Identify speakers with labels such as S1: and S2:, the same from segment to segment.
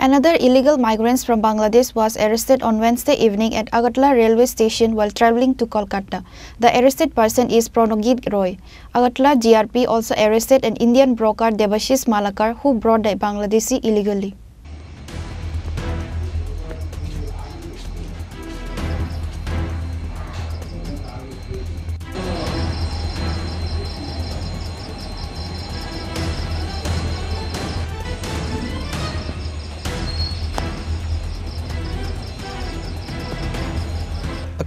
S1: Another illegal migrant from Bangladesh was arrested on Wednesday evening at Agartala railway station while travelling to Kolkata. The arrested person is Pranogit Roy. Agartala GRP also arrested an Indian broker Debashish Malakar who brought the Bangladeshi illegally.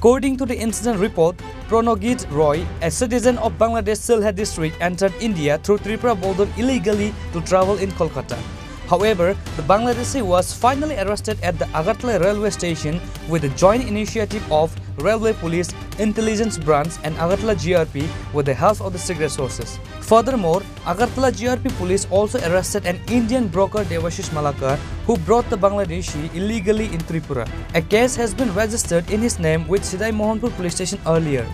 S2: According to the incident report, Pranogit Roy, a citizen of Bangladesh Sylhet district, entered India through Tripura border illegally to travel in Kolkata. However, the Bangladeshi was finally arrested at the Agartala railway station with a joint initiative of Railway Police, Intelligence Branch and Agartala GRP with the help of the secret sources. Furthermore, Agartala GRP police also arrested an Indian broker Debashish Malakar who brought the Bangladeshi illegally in Tripura. A case has been registered in his name with Sidai Mohanpur police station earlier.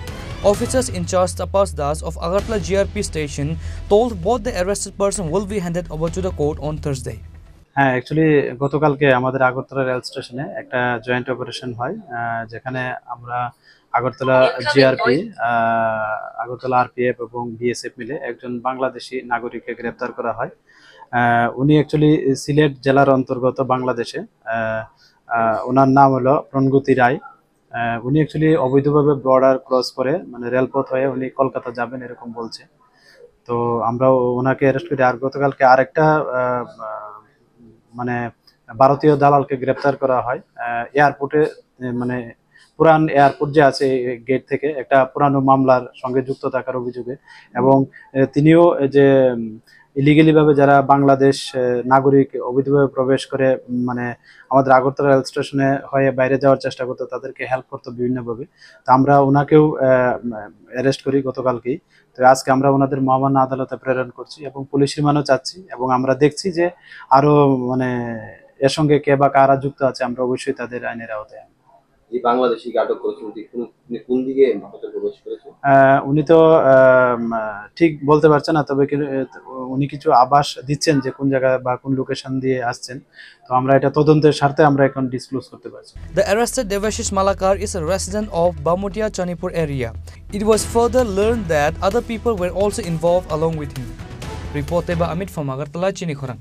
S2: Officers in charge Tapas Das of Agartala GRP station told both the arrested person will be handed over to the court on Thursday.
S3: Actually গতকালকে আমাদের Agartala rail স্টেশনে একটা joint operation হয় যেখানে আমরা Agartala GRP Agartala RPF এবং BSF মিলে একজন বাংলাদেশি নাগরিককে গ্রেপ্তার করা হয়। উনি অ্যাকচুয়ালি সিলেট জেলার অন্তর্গত বাংলাদেশে। ওনার নাম হলো প্রণগতি রায়। উনি অ্যাকচুয়ালি অবৈধভাবে বর্ডার ক্রস করে মানে রেলপথ হয়ে উনি কলকাতা যাবেন এরকম বলছে। তো আমরা ওনাকে অ্যারেস্ট করি। আর গতকালকে আরেকটা মানে ভারতীয় দালালকে গ্রেপ্তার করা হয় এয়ারপোর্টে, মানে পুরান এয়ারপোর্ট যে আছে গেট থেকে একটা পুরানো মামলার সঙ্গে যুক্ত থাকার অভিযোগে, এবং তিনিও যে ইলিগালি ভাবে যারা বাংলাদেশ নাগরিক অবৈধভাবে প্রবেশ করে মানে আমাদের আগরতলা রেল স্টেশনে হয়ে বাইরে যাওয়ার চেষ্টা করতো, তাদেরকে হেল্প করতো বিভিন্নভাবে। তো আমরা ওনাকেও অ্যারেস্ট করি গতকালকেই। তো আজকে আমরা ওনাদের মহামান্য আদালতে প্রেরণ করছি এবং পুলিশ রিমান্ডও চাচ্ছি, এবং আমরা দেখছি যে আরো মানে এর সঙ্গে কে বা কারা যুক্ত আছে আমরা অবশ্যই তাদের আইনের আওতায়।
S4: বাংলাদেশিকে আটক করেছেন কোন দিকে প্রবেশ করেছেন
S3: উনি তো ঠিক বলতে পারছেন না, তবে উনি কিছু আভাস দিচ্ছেন যে কোন জায়গা বা কোন লোকেশন দিয়ে আসছেন। তো আমরা এটা তদন্তের স্বার্থে আমরা এখন ডিসক্লোজ করতে পারছি।
S2: The arrested Debashish Malakar is a resident of Bamutia Chanipur area. It was further learned that other people were also involved along with him. Reported by Amit from Agartala, Chinikhorang.